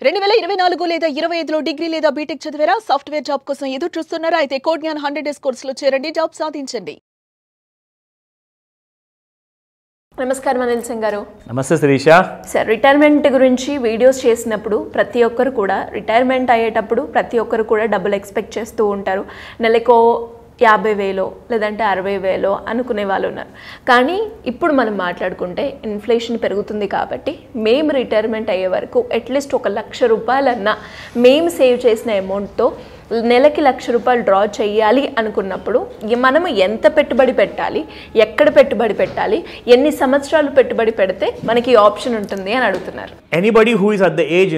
2024 లేదా 25లో డిగ్రీ లేదా బీటెక్ చదివారా? సాఫ్ట్వేర్ జాబ్ కోసం ఎదురు చూస్తున్నారా? అయితే కోడ్ జ్ఞాన్ 100 డేస్ కోర్సులో చేరండి, జాబ్ సాధించండి. నమస్కారం అనిల్ సింగ్ గారు. నమస్తే శిరీష. సార్, రిటైర్మెంట్ గురించి వీడియోస్ చేసినప్పుడు ప్రతి ఒక్కరు కూడా రిటైర్మెంట్ అయ్యేటప్పుడు ప్రతి ఒక్కరు కూడా డబ్బులు ఎక్స్పెక్ట్ చేస్తూ ఉంటారు. నెలకో 50,000 లేదంటే 60,000 అనుకునే వాళ్ళు ఉన్నారు. కానీ ఇప్పుడు మనం మాట్లాడుకుంటే ఇన్ఫ్లేషన్ పెరుగుతుంది కాబట్టి మేము రిటైర్మెంట్ అయ్యే వరకు అట్లీస్ట్ ₹1,00,000 మేము సేవ్ చేసిన అమౌంట్తో నెలకి ₹1,00,000 డ్రా చేయాలి అనుకున్నప్పుడు మనము ఎంత పెట్టుబడి పెట్టాలి, ఎక్కడ పెట్టుబడి పెట్టాలి, ఎన్ని సంవత్సరాలు పెట్టుబడి పెడితే మనకి ఆప్షన్ ఉంటుంది అని అడుగుతున్నారు. Anybody who is at the age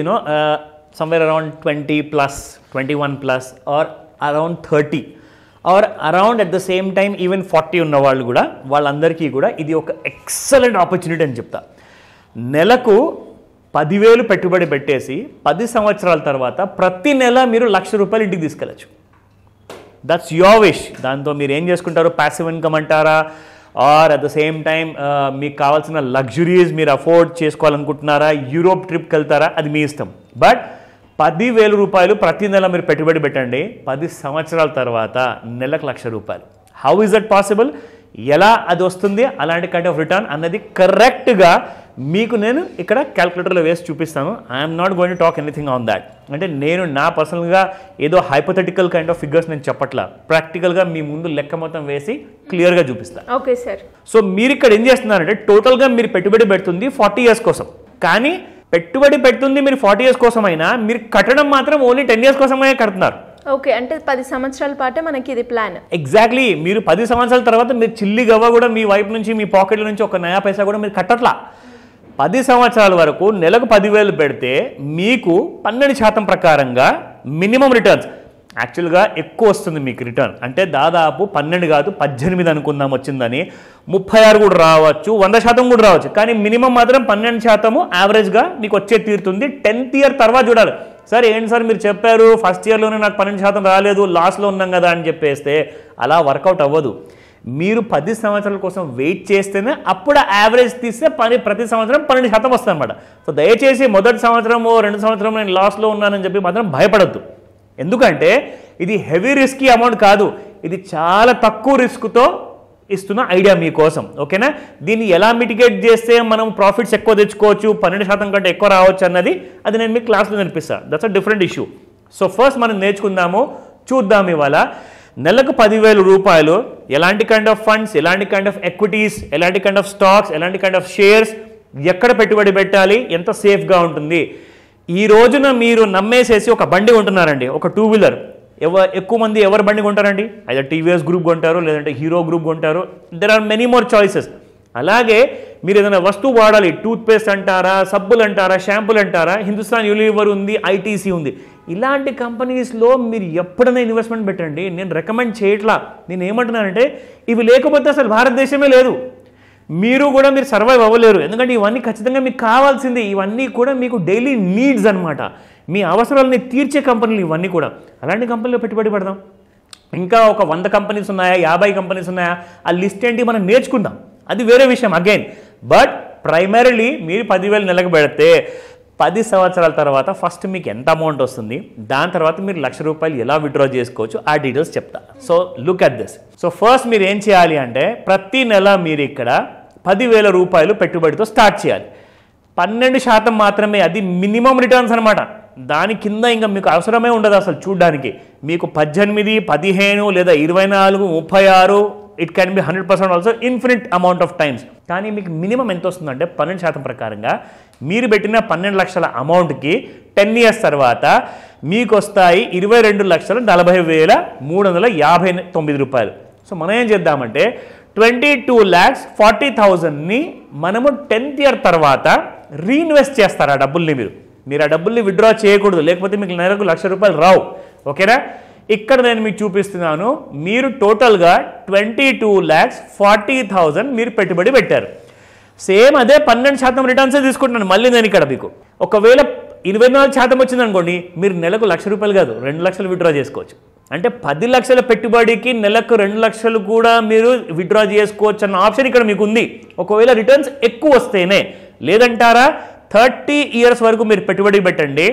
somewhere around 20+, 21+ or around 30 or around at the same time even 40 ఉన్న వాళ్ళు కూడా, వాళ్ళందరికీ కూడా ఇది ఒక ఎక్సలెంట్ ఆపర్చునిటీ అని చెప్తా. నెలకు 10,000 పెట్టుబడి పెట్టేసి 10 సంవత్సరాల తర్వాత ప్రతి నెల మీరు ₹1,00,000 ఇంటికి తీసుకెళ్ళచ్చు. That's your wish. దాంతో మీరు ఏం చేసుకుంటారు? ప్యాసివ్ ఇన్కమ్ అంటారా, or at the same time మీకు కావాల్సిన లగ్జరీస్ మీరు అఫోర్డ్ చేసుకోవాలనుకుంటున్నారా, యూరోప్ ట్రిప్కి వెళ్తారా, అది మీ ఇష్టం. బట్ ₹10,000 ప్రతి నెల మీరు పెట్టుబడి పెట్టండి. 10 సంవత్సరాల తర్వాత నెలకు ₹1,00,000. How is that possible? ఎలా అది వస్తుంది అలాంటి కైండ్ ఆఫ్ రిటర్న్ అన్నది కరెక్ట్గా మీకు నేను ఇక్కడ క్యాల్కులేటర్లో వేసి చూపిస్తాను. I'm not going to talk anything on that. అంటే నేను నా పర్సనల్గా ఏదో హైపోథెటికల్ కైండ్ ఆఫ్ ఫిగర్స్ నేను చెప్పట్లా, ప్రాక్టికల్గా మీ ముందు లెక్క మొత్తం వేసి క్లియర్గా చూపిస్తాను. Okay sir. సో మీరు ఇక్కడ ఏం చేస్తున్నారంటే టోటల్గా మీరు పెట్టుబడి పెడుతుంది 40 years కోసం. కానీ పెట్టుబడి పెడుతుంది మీరు 40 years కోసమైనా, మీరు కట్టడం మాత్రం ఓన్లీ 10 years కోసమే కడుతున్నారు. ఓకే, అంటే 10 సంవత్సరాల పాటే మనకి ఇది ప్లాన్. ఎగ్జాక్ట్లీ. మీరు 10 సంవత్సరాల తర్వాత మీరు చిల్లి గవ్వ కూడా మీ వైపు నుంచి, మీ పాకెట్ల నుంచి ఒక నయా పైసా కూడా మీరు కట్టట్లా. 10 సంవత్సరాల వరకు నెలకు 10,000 పెడితే మీకు 12% ప్రకారంగా మినిమం రిటర్న్స్, యాక్చువల్గా ఎక్కువ వస్తుంది మీకు రిటర్న్. అంటే దాదాపు 12 కాదు 18 అనుకుందాం వచ్చిందని, 36 కూడా రావచ్చు, 100% కూడా రావచ్చు. కానీ మినిమం మాత్రం 12% యావరేజ్గా మీకు వచ్చే తీరుతుంది. 10th year తర్వాత చూడాలి. సార్ ఏంటి సార్ మీరు చెప్పారు ఫస్ట్ ఇయర్లోనే నాకు 12% రాలేదు, లాస్లో ఉన్నాం కదా అని చెప్పేస్తే అలా వర్కౌట్ అవ్వదు. మీరు 10 సంవత్సరాల కోసం వెయిట్ చేస్తేనే అప్పుడు యావరేజ్ తీస్తే ప్రతి సంవత్సరం 12% వస్తుంది అనమాట. సో దయచేసి మొదటి సంవత్సరము 2 సంవత్సరం నేను లాస్లో ఉన్నానని చెప్పి మాత్రం భయపడద్దు. ఎందుకంటే ఇది హెవీ రిస్కీ అమౌంట్ కాదు, ఇది చాలా తక్కువ రిస్క్తో ఇస్తున్న ఐడియా మీకోసం. ఓకేనా? దీన్ని ఎలా మిటిగేట్ చేస్తే మనం ప్రాఫిట్స్ ఎక్కువ తెచ్చుకోవచ్చు, 12% కంటే ఎక్కువ రావచ్చు అన్నది అది నేను మీకు క్లాస్లో నేర్పిస్తాను. That's a different issue. So first మనం నేర్చుకుందాము, చూద్దాం. ఇవాళ నెలకు ₹10,000 ఎలాంటి కైండ్ ఆఫ్ ఫండ్స్, ఎలాంటి కైండ్ ఆఫ్ ఎక్విటీస్, ఎలాంటి కైండ్ ఆఫ్ స్టాక్స్, ఎలాంటి కైండ్ ఆఫ్ షేర్స్, ఎక్కడ పెట్టుబడి పెట్టాలి, ఎంత సేఫ్గా ఉంటుంది. ఈ రోజున మీరు నమ్మేసేసి ఒక బండి కొంటున్నారండి, ఒక 2 వీలర్. ఎక్కువ మంది ఎవరు బండి కొంటారండి? అయితే టీవీఎస్ గ్రూప్ కొంటారు, లేదంటే హీరో గ్రూప్ కొంటారు. There are many more choices. అలాగే మీరు ఏదైనా వస్తువు వాడాలి, టూత్పేస్ట్ అంటారా, సబ్బులు అంటారా, షాంపూలు అంటారా, హిందుస్థాన్ యూనిలివర్ ఉంది, ఐటీసీ ఉంది. ఇలాంటి కంపెనీస్లో మీరు ఎప్పుడైనా ఇన్వెస్ట్మెంట్ పెట్టండి. నేను రికమెండ్ చేయట్లా. నేను ఏమంటున్నానంటే ఇవి లేకపోతే అసలు భారతదేశమే లేదు, మీరు కూడా మీరు సర్వైవ్ అవ్వలేరు. ఎందుకంటే ఇవన్నీ ఖచ్చితంగా మీకు కావాల్సింది. ఇవన్నీ కూడా మీకు డైలీ నీడ్స్ అనమాట, మీ అవసరాలని తీర్చే కంపెనీలు ఇవన్నీ కూడా. అలాంటి కంపెనీలో పెట్టుబడి పెడదాం. ఇంకా ఒక 100 కంపెనీస్ ఉన్నాయా, 50 కంపెనీస్ ఉన్నాయా, ఆ లిస్ట్ ఏంటి మనం నేర్చుకుందాం, అది వేరే విషయం అగైన్. బట్ ప్రైమరీలీ మీరు 10,000 నెలకు పెడితే 10 సంవత్సరాల తర్వాత ఫస్ట్ మీకు ఎంత అమౌంట్ వస్తుంది, దాని తర్వాత మీరు ₹1,00,000 ఎలా విత్డ్రా చేసుకోవచ్చు, ఆ డీటెయిల్స్ చెప్తా. So look at this. So first మీరు ఏం చేయాలి అంటే ప్రతి నెల మీరు ఇక్కడ ₹10,000 పెట్టుబడితో స్టార్ట్ చేయాలి. 12% మాత్రమే, అది మినిమం రిటర్న్స్ అనమాట. దాని కింద ఇంకా మీకు అవసరమే ఉండదు అసలు చూడడానికి. మీకు 18, 15 లేదా 24, 36, it can be 100% also, infinite amount of times. కానీ మీకు మినిమం ఎంత వస్తుందంటే 12% ప్రకారంగా మీరు పెట్టిన 12 లక్షల అమౌంట్కి 10 years తర్వాత మీకు వస్తాయి ₹22,40,359. సో మనం ఏం చేద్దామంటే 22,40,000ని మనము 10th year తర్వాత రీఇన్వెస్ట్ చేస్తారు. ఆ డబ్బుల్ని మీరు ఆ డబ్బుల్ని విత్డ్రా చేయకూడదు, లేకపోతే మీకు నెలకు ₹1,00,000 రావు. ఓకేనా? ఇక్కడ నేను మీకు చూపిస్తున్నాను. మీరు టోటల్గా 22,40,000 మీరు పెట్టుబడి పెట్టారు. సేమ్ అదే 12% రిటర్న్సే తీసుకుంటున్నాను మళ్ళీ నేను ఇక్కడ మీకు. ఒకవేళ 24% వచ్చింది అనుకోండి, మీరు నెలకు ₹1,00,000 కాదు 2,00,000 విత్డ్రా చేసుకోవచ్చు. అంటే 10 లక్షల పెట్టుబడికి నెలకు 2 లక్షలు కూడా మీరు విత్డ్రా చేసుకోవచ్చు అన్న ఆప్షన్ ఇక్కడ మీకు ఉంది, ఒకవేళ రిటర్న్స్ ఎక్కువ వస్తేనే. లేదంటారా 30 years వరకు మీరు పెట్టుబడి పెట్టండి.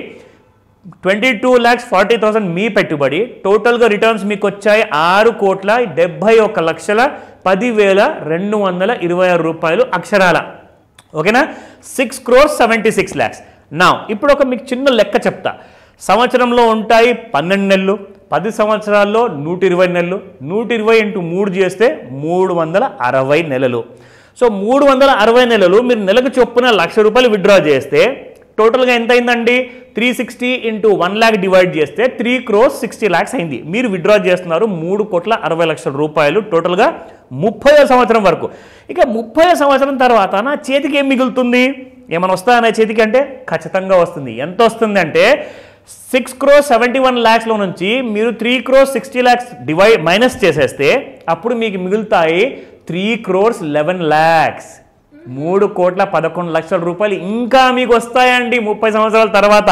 22,40,000 మీ పెట్టుబడి, టోటల్గా రిటర్న్స్ మీకు వచ్చాయి 6,71,10,226 రూపాయలు అక్షరాల. ఓకేనా? 6,76 lakhs. నా ఇప్పుడు ఒక మీకు చిన్న లెక్క చెప్తా. సంవత్సరంలో ఉంటాయి 12 నెలలు, 10 సంవత్సరాల్లో 120 నెలలు, 120 × 3 చేస్తే 360 నెలలు. సో 360 నెలలు మీరు నెలకు చొప్పున ₹1,00,000 విత్డ్రా చేస్తే టోటల్గా ఎంత అయిందండి? 360 × 1 lakh డివైడ్ చేస్తే 3,60 lakhs అయింది. మీరు విత్డ్రా చేస్తున్నారు 3,60,00,000 రూపాయలు టోటల్గా 30వ సంవత్సరం వరకు. ఇక 30వ సంవత్సరం తర్వాత నా చేతికి ఏం మిగులుతుంది? ఏమైనా వస్తుందా నా చేతికి అంటే ఖచ్చితంగా వస్తుంది. ఎంత వస్తుంది అంటే 6,71 lakhsలో నుంచి మీరు 3,60 lakhs మైనస్ చేసేస్తే అప్పుడు మీకు మిగులుతాయి 3,11 lakhs. 3,11,00,000 రూపాయలు ఇంకా మీకు వస్తాయండి 30 సంవత్సరాల తర్వాత.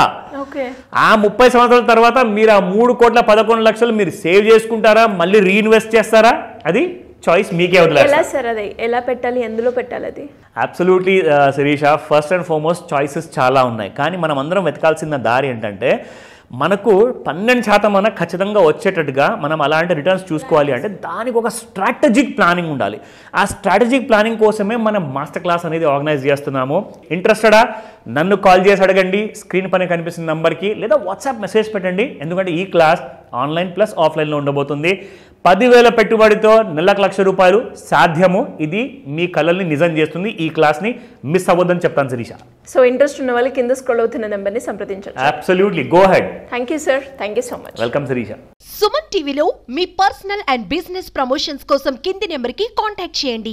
ఆ 30 సంవత్సరాల తర్వాత మీరు ఆ 3,11,00,000 మీరు సేవ్ చేసుకుంటారా, మళ్ళీ రీఇన్వెస్ట్ చేస్తారా? అది చాయిస్ మీకే వదిలేస్తారు. ఎలా సార్ అది ఎలా పెట్టాలి, ఎందులో పెట్టాలి అది? Absolutely Shirisha, first and foremost choices చాలా ఉన్నాయి. కానీ మనం అందరం వెతకాల్సిన దారి ఏంటంటే మనకు 12% అన్న ఖచ్చితంగా వచ్చేటట్టుగా మనం అలాంటి రిటర్న్స్ చూసుకోవాలి అంటే దానికి ఒక స్ట్రాటజిక్ ప్లానింగ్ ఉండాలి. ఆ స్ట్రాటజిక్ ప్లానింగ్ కోసమే మనం మాస్టర్ క్లాస్ అనేది ఆర్గనైజ్ చేస్తున్నాము. ఇంట్రెస్టెడా? నన్ను కాల్ చేసి అడగండి స్క్రీన్ పైన కనిపిస్తున్న నంబర్కి, లేదా వాట్సాప్ మెసేజ్ పెట్టండి. ఎందుకంటే ఈ క్లాస్ ఆన్లైన్ ప్లస్ ఆఫ్లైన్లో ఉండబోతుంది. 10,000 పెట్టుబడితో నెలకు ₹1,00,000 సాధ్యము. ఇది మీ కళల్ని నిజం చేస్తుంది. ఈ క్లాస్ని మిస్ అవ్వద్దని చెప్తాను శిరీష. సో ఇంట్రెస్ట్ ఉన్న వాళ్ళు కింద స్క్రోల్ అవుతున్న నెంబర్ని సంప్రదించండి. Absolutely, go ahead. Thank you sir, thank you so much. Welcome Shirisha. Suman టీవీలో మీ పర్సనల్ అండ్ బిజినెస్ ప్రమోషన్స్ కోసం కింది నెంబర్కి కాంటాక్ట్ చేయండి.